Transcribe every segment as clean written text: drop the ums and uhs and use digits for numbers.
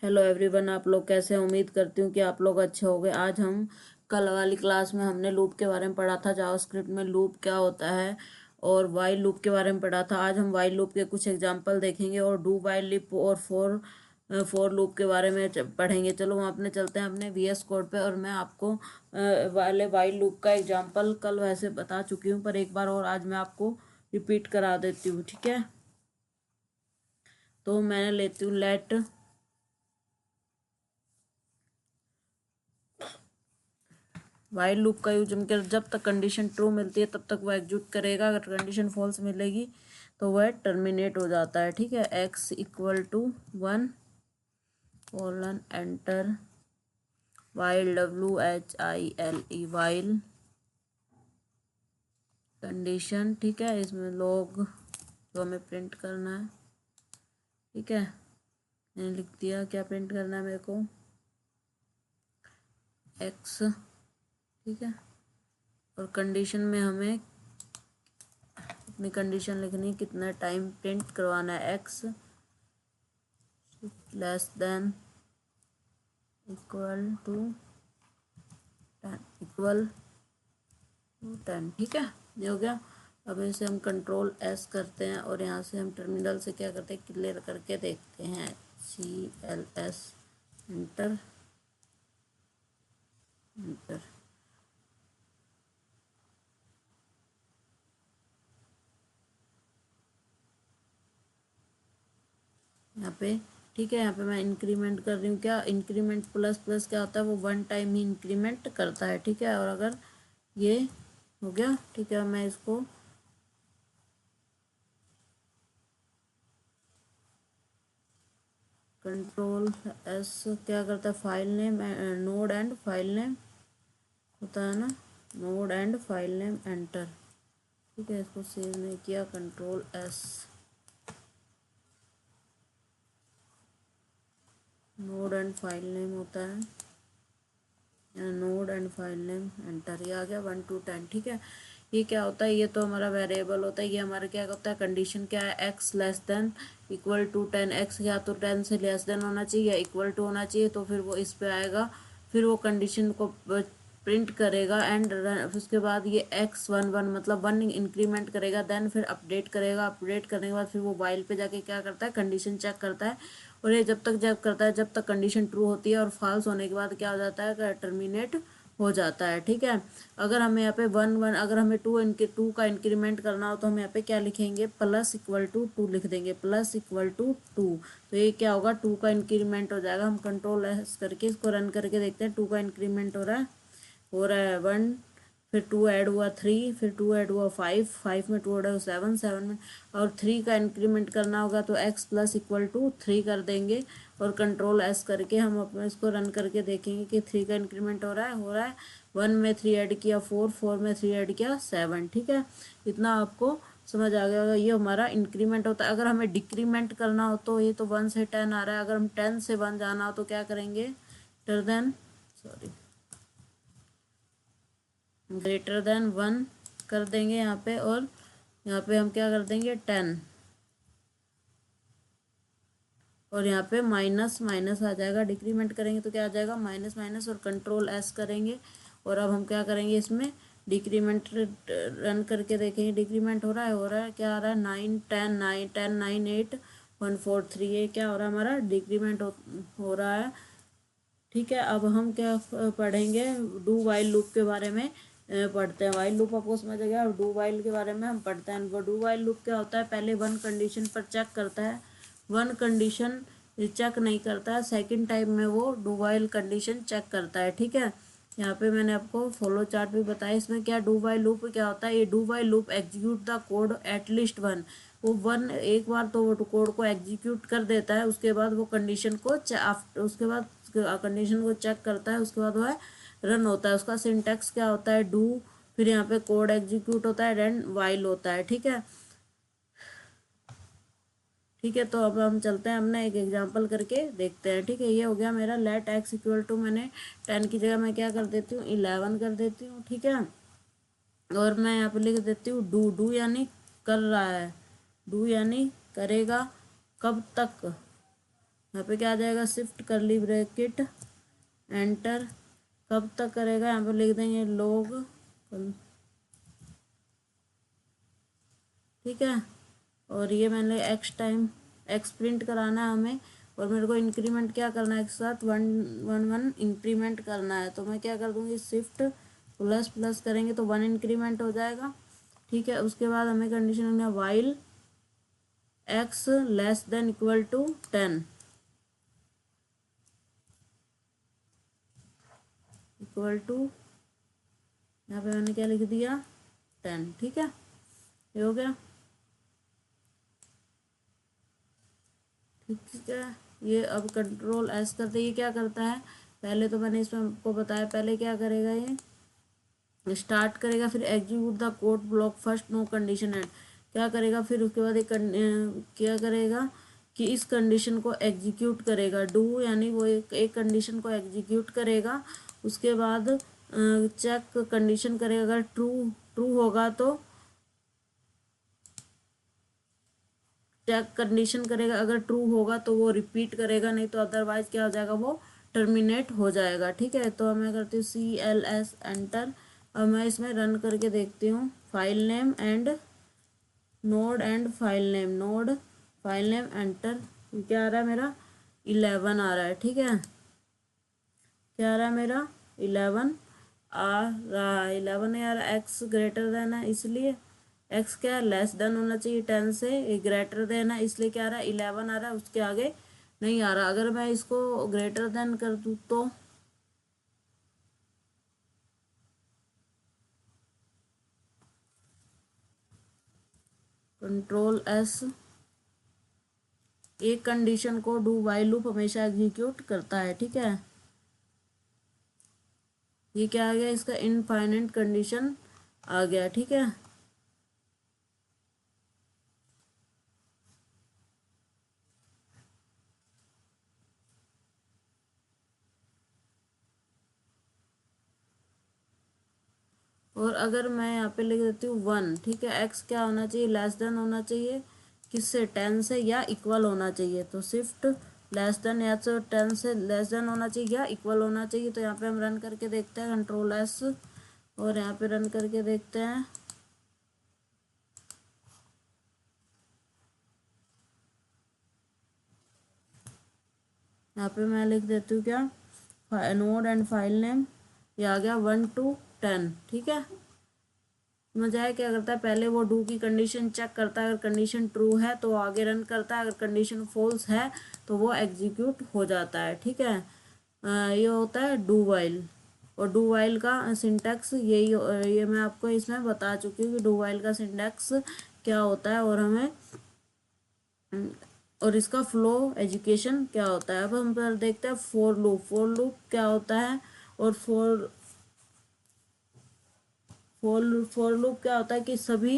Hello everyone, आप लोग कैसे हैं? उम्मीद करती हूँ कि आप लोग अच्छे होंगे। आज हम कल वाली क्लास में हमने लूप के बारे में पढ़ा था, जावास्क्रिप्ट में लूप क्या होता है, और वाइल लूप के बारे में पढ़ा था। आज हम वाइल लूप के कुछ एग्जांपल देखेंगे और डू वाइल लूप और फोर लूप के बारे में पढ़ेंगे। चलो हम अपने चलते हैं अपने वीएस कोड पे, और मैं आपको वाले वाइल लूप का एग्जाम्पल कल वैसे बता चुकी हूँ, पर एक बार और आज मैं आपको रिपीट करा देती हूँ। ठीक है, तो मैं लेती हूँ लेट वाइल लूप का यूज हम कर, जब तक कंडीशन ट्रू मिलती है तब तक वो एग्जीक्यूट करेगा। अगर कंडीशन फॉल्स मिलेगी तो वह टर्मिनेट हो जाता है। ठीक है, x equal to 1 colon enter while WHILE while condition. ठीक है, इसमें लॉग जो हमें प्रिंट करना है। ठीक है, मैंने लिख दिया क्या प्रिंट करना है मेरे को, x। ठीक है, और कंडीशन में हमें अपनी कंडीशन लिखनी, कितना टाइम प्रिंट करवाना है, x less than equal to 10। ठीक है, ये हो गया। अब इसे हम कंट्रोल S करते हैं और यहाँ से हम टर्मिनल से क्या करते हैं, क्लियर करके देखते हैं, CLS एंटर एंटर। यहाँ पे ठीक है, यहाँ पे मैं इंक्रीमेंट कर रही हूँ। क्या इंक्रीमेंट प्लस प्लस क्या होता है, वो वन टाइम ही इंक्रीमेंट करता है। ठीक है, और अगर ये हो गया, ठीक है, मैं इसको कंट्रोल S क्या करता है, file name node and file name होता है ना, node and file name enter. ठीक है, इसको सेव नहीं किया, control S node and file name होता है, node and file name enter. ये आ गया 1 to 10। ठीक है, ये क्या होता है, ये तो हमारा वेरिएबल होता है। ये हमारा क्या होता है, कंडीशन क्या है, x less than equal to 10। x या तो 10 से लेस देन होना चाहिए या इक्वल टू होना चाहिए, तो फिर वो इस पे आएगा, फिर वो कंडीशन को प्रिंट करेगा एंड उसके बाद ये x11 मतलब 1 इंक्रीमेंट करेगा, देन फिर अपडेट करेगा। अपडेट करने के बाद फिर वो वाइल पे जाके क्या करता है, कंडीशन चेक करता है, और ये जब तक चेक करता है जब तक कंडीशन ट्रू होती है, और फॉल्स होने के बाद क्या हो जाता है, टर्मिनेट हो जाता है। ठीक है, अगर हमें यहाँ पे 1 अगर हमें टू का इंक्रीमेंट करना हो तो हम यहाँ पे क्या लिखेंगे, प्लस इक्वल टू 2 लिख देंगे, प्लस इक्वल टू 2। तो ये क्या होगा, 2 का इंक्रीमेंट हो जाएगा। हम कंट्रोल एस करके इसको रन करके देखते हैं, 2 का इंक्रीमेंट हो रहा है 1, फिर 2 ऐड हुआ 3, फिर 2 ऐड हुआ 5, 5 में 2 ऐड हुआ 7, 7 में, और 3 का इंक्रीमेंट करना होगा तो x प्लस इक्वल टू 3 कर देंगे, और कंट्रोल S करके हम अपने इसको रन करके देखेंगे कि 3 का इंक्रीमेंट हो रहा है 1 में 3 ऐड किया 4, 4 में 3 ऐड किया 7। ठीक है, इतना आपको समझ आ गया होगा। ये हमारा इंक्रीमेंट होता है। अगर हमें डिक्रीमेंट करना हो तो ये तो 1 से 10 आ रहा है, अगर हम 10 से 1 जाना हो तो क्या करेंगे, ग्रेटर देन 1 कर देंगे यहाँ पे, और यहाँ पे हम क्या कर देंगे, 10, और यहाँ पे माइनस माइनस आ जाएगा। डिक्रीमेंट करेंगे तो क्या आ जाएगा, माइनस माइनस, और कंट्रोल S करेंगे, और अब हम क्या करेंगे, इसमें डिक्रीमेंट रन करके देखेंगे। डिक्रीमेंट हो रहा है क्या आ रहा है, 9 10 9 10 9 8 1 4 3, ये क्या हो रहा है, हमारा डिक्रीमेंट हो रहा है। ठीक है, अब हम क्या पढ़ेंगे, डू वाइल लूप के बारे में पढ़ते हैं। वाइल लूप आपको समझ आ गया, और डू वाइल के बारे में हम पढ़ते हैं। वो डू वाइल लूप क्या होता है, पहले 1 कंडीशन पर चेक करता है, 1 कंडीशन चेक नहीं करता है, सेकंड टाइम में वो डू वाइल कंडीशन चेक करता है। ठीक है, यहाँ पे मैंने आपको फॉलो चार्ट भी बताया। इसमें क्या डू वाइल लूप क्या होता है, ये do while loop execute the code at least 1। वो 1 एक बार तो वो कोड को एग्जीक्यूट कर देता है, उसके बाद वो कंडीशन को उसके बाद कंडीशन को चेक करता है, उसके बाद वह रन होता है। उसका सिंटैक्स क्या होता है, डू, फिर यहाँ पे कोड एग्जीक्यूट होता है, देन वाइल होता है। ठीक है, ठीक है, तो अब हम चलते हैं, हमने एक एग्जांपल करके देखते हैं। ठीक है, ये हो गया मेरा लेट x इक्वल टू, मैंने 10 की जगह मैं क्या कर देती हूँ, 11 कर देती हूँ। ठीक है, और मैं यहाँ पे लिख देती हूँ डू। डू यानी कर रहा है, डू यानी करेगा, कब तक, यहाँ पे क्या आ जाएगा, शिफ्ट करली ब्रैकेट एंटर। कब तक करेगा, यहाँ पे लिख देंगे लोग, ठीक है। और ये मैंने एक्स टाइम एक्स प्रिंट कराना है हमें, और मेरे को इंक्रीमेंट क्या करना है, एक साथ 1 1 1 इंक्रीमेंट करना है। तो मैं क्या कर दूँगी, शिफ्ट प्लस प्लस करेंगे तो 1 इंक्रीमेंट हो जाएगा, ठीक है। उसके बाद हमें कंडीशन रखना है while x less than equal to 10, equal to, यहाँ पे मैंने क्या लिख दिया, 10, ठीक है। ये हो गया, ठीक है। ये अब कंट्रोल एस करते, ये क्या करता है, पहले तो मैंने इसमें आपको बताया, पहले क्या करेगा, ये स्टार्ट करेगा, फिर execute the code block first no condition and, क्या करेगा, फिर उसके बाद एक क्या करेगा कि इस कंडीशन को एग्जीक्यूट करेगा, डू यानी वो एक कंडीशन को एग्जीक्यूट करेगा। उसके बाद चेक कंडीशन करेगा, अगर ट्रू ट्रू होगा तो चेक कंडीशन करेगा, अगर ट्रू होगा तो वो रिपीट करेगा, नहीं तो अदरवाइज क्या हो जाएगा, वो टर्मिनेट हो जाएगा, ठीक है। तो मैं करती हूँ CLS एंटर। अब मैं इसमें रन करके देखती हूँ, file name and node and file name, node file name enter. क्या आ रहा है मेरा, 11 आ रहा है, ठीक है। क्या आ रहा है मेरा, 11 आ रहा है, 11 नहीं आ रहा, एक्स ग्रेटर देन है इसलिए, एक्स क्या है, लेस देन होना चाहिए 10 से, ग्रेटर देन है इसलिए क्या आ रहा है, 11 आ रहा है, उसके आगे नहीं आ रहा। अगर मैं इसको ग्रेटर देन कर दूँ तो कंट्रोल एस, एक कंडीशन को डू वाइल लूप हमेशा एग्जीक्यूट करता है, ठीक है। ये क्या आ गया, इसका इनफाइनाइट कंडीशन आ गया, ठीक है। और अगर मैं यहाँ पे लिख देती हूँ 1, ठीक है, एक्स क्या होना चाहिए, लेस देन होना चाहिए किससे, 10 से, या इक्वल होना चाहिए। तो शिफ्ट लेस देन, या तो 10 से लेस देन होना चाहिए या इक्वल होना चाहिए। तो यहाँ पे हम रन करके देखते हैं, कंट्रोल एस, और यहाँ पे रन करके देखते हैं। यहाँ पे मैं लिख देती हूँ क्या, नोड एंड फाइल नेम, ये आ गया 1 to 10, ठीक है। मजा क्या करता है, पहले वो डू की कंडीशन चेक करता है, अगर कंडीशन ट्रू है तो आगे रन करता है, अगर कंडीशन फॉल्स है तो वो एग्जीक्यूट हो जाता है, ठीक है। ये होता है डू वाइल, और डू वाइल का सिंटैक्स यही, ये मैं आपको इसमें बता चुकी हूँ कि डू वाइल का सिंटैक्स क्या होता है, और हमें और इसका फ्लो एजुकेशन क्या होता है। अब हम पर देखते हैं फोर लूप, फोर लूप क्या होता है, और फोर फोर फोर लूप क्या होता है कि सभी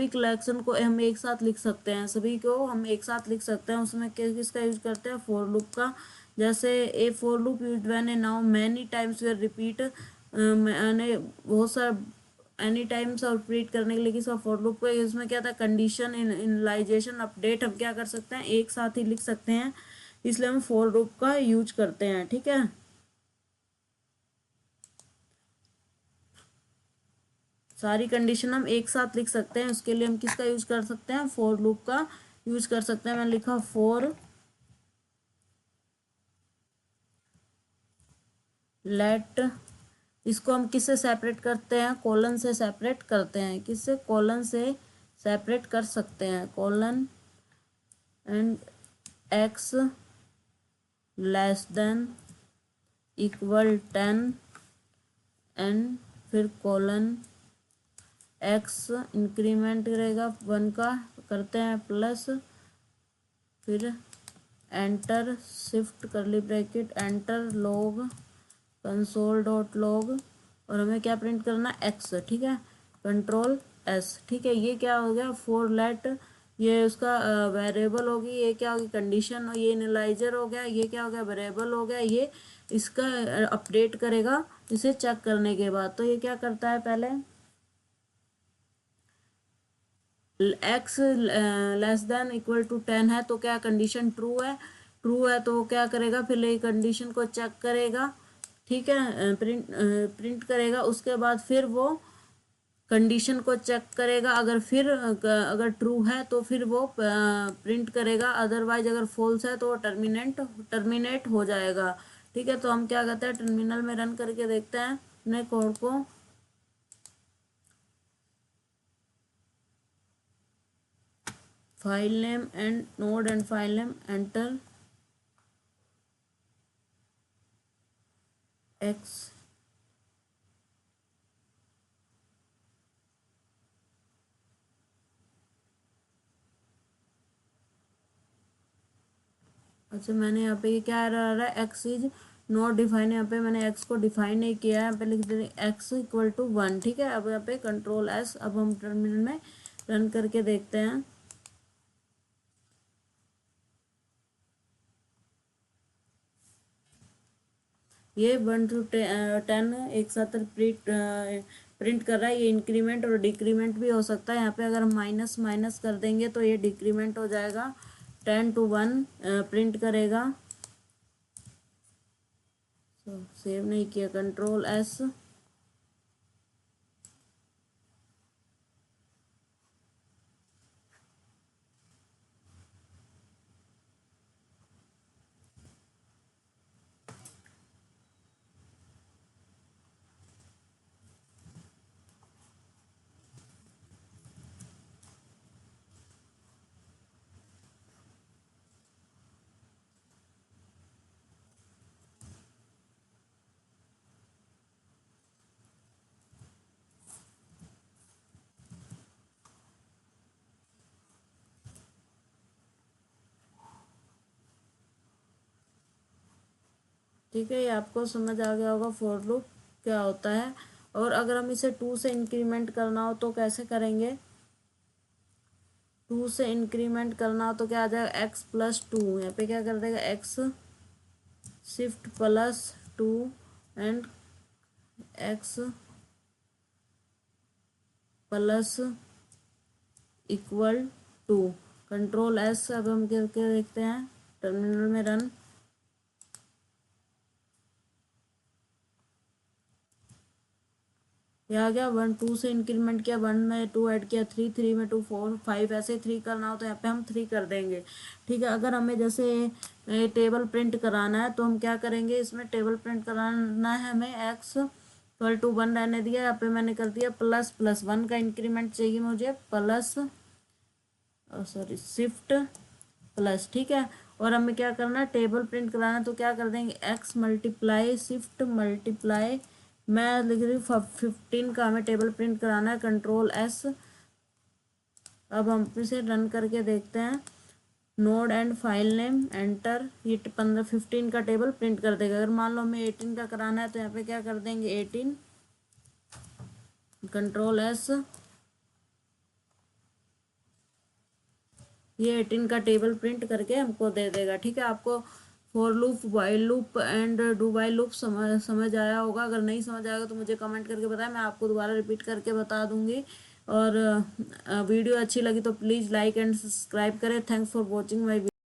कलेक्शन को हम एक साथ लिख सकते हैं, सभी को हम एक साथ लिख सकते हैं। उसमें किसका यूज करते हैं, फोर लूप का। जैसे a for loop use when a now many times we repeat, मैंने बहुत सारा एनी टाइम्स और रिपीट करने के लिए किसका, फोर लूप का। इसमें क्या था, कंडीशन इनलाइजेशन अपडेट हम क्या कर सकते हैं, एक साथ ही लिख सकते हैं, इसलिए हम फोर लूप का यूज करते हैं, ठीक है। सारी कंडीशन हम एक साथ लिख सकते हैं, उसके लिए हम किसका यूज कर सकते हैं, फोर लूप का यूज कर सकते हैं। मैंने लिखा फोर लेट, इसको हम किससे सेपरेट करते हैं, कॉलन से सेपरेट करते हैं, किससे, कॉलन से सेपरेट कर सकते हैं, colon and x less than equal 10 and फिर कॉलन एक्स इंक्रीमेंट करेगा 1 का, करते हैं प्लस, फिर एंटर, शिफ्ट करली bracket enter, log console dot log, और हमें क्या प्रिंट करना, एक्स, ठीक है, कंट्रोल एस, ठीक है। ये क्या हो गया, फोर लेट, ये उसका वेरिएबल होगी, ये क्या होगी, कंडीशन, ये एनालाइजर हो गया, ये क्या हो गया, वेरिएबल हो गया, ये इसका अपडेट करेगा इसे चेक करने के बाद। तो ये क्या करता है, पहले x less than equal to 10 है तो क्या कंडीशन ट्रू है तो वो क्या करेगा, फिर ये कंडीशन को चेक करेगा, ठीक है, प्रिंट करेगा। उसके बाद फिर वो कंडीशन को चेक करेगा, अगर ट्रू है तो फिर वो प्रिंट करेगा, अदरवाइज अगर फॉल्स है तो वो टर्मिनेट हो जाएगा। ठीक है, तो हम क्या करते हैं, टर्मिनल में रन करके देखते हैं अपने कोड को। File name and node and file name, enter x. अच्छा, मैंने यहाँ पे ये क्या एरर आ रहा है, एक्स इज नॉट डिफाइन। यहाँ पे मैंने एक्स को डिफाइन नहीं किया है, यहाँ पे लिख दे एक्स इक्वल टू 1। ठीक है, अब यहाँ पे कंट्रोल एस, अब हम टर्मिनल में रन करके देखते हैं। ये 1 to 10 एक साथ प्रिंट कर रहा है। ये इंक्रीमेंट और डिक्रीमेंट भी हो सकता है। यहाँ पे अगर माइनस माइनस कर देंगे तो ये डिक्रीमेंट हो जाएगा, 10 to 1 प्रिंट करेगा। सेव नहीं किया, कंट्रोल एस। ठीक है, ये आपको समझ आ गया होगा फॉर लूप क्या होता है। और अगर हम इसे 2 से इंक्रीमेंट करना हो तो कैसे करेंगे, 2 से इंक्रीमेंट करना हो तो क्या आ जाएगा, x+2। यहाँ पे क्या कर देगा, x shift +2 and x plus equal to, control S. अब हम करके देखते हैं, टर्मिनल में रन। ये आ गया, 1 2 से इंक्रीमेंट किया, 1 में 2 ऐड किया, 3 में 2 4 5, ऐसे 3 करना हो तो यहाँ पे हम 3 कर देंगे। ठीक है, अगर हमें जैसे टेबल प्रिंट कराना है तो हम क्या करेंगे, इसमें टेबल प्रिंट कराना है हमें, x=1 रहने दिया, यहाँ पे मैंने कर दिया ++1 का इंक्रीमेंट चाहिए मुझे, प्लस सॉरी शिफ्ट प्लस। ठीक है, और हमें क्या करना है, टेबल प्रिंट कराना है तो क्या कर देंगे, x मल्टीप्लाई शिफ्ट मल्टीप्लाई, मैं लिख रही हूँ 15 का हमें टेबल प्रिंट कराना है, कंट्रोल एस। अब हम इसे रन करके देखते हैं, node and file name, enter. ये 15 का टेबल प्रिंट कर देगा। अगर मान लो हमें 18 का कराना है तो यहाँ पे क्या कर देंगे, 18, कंट्रोल एस। ये 18 का टेबल प्रिंट करके हमको दे देगा। ठीक है, आपको for loop, while loop and do while loop समझ आया होगा। अगर नहीं समझ आएगा तो मुझे कमेंट करके बताएं, मैं आपको दोबारा रिपीट करके बता दूंगी। और वीडियो अच्छी लगी तो प्लीज़ लाइक एंड सब्सक्राइब करें। Thanks for watching my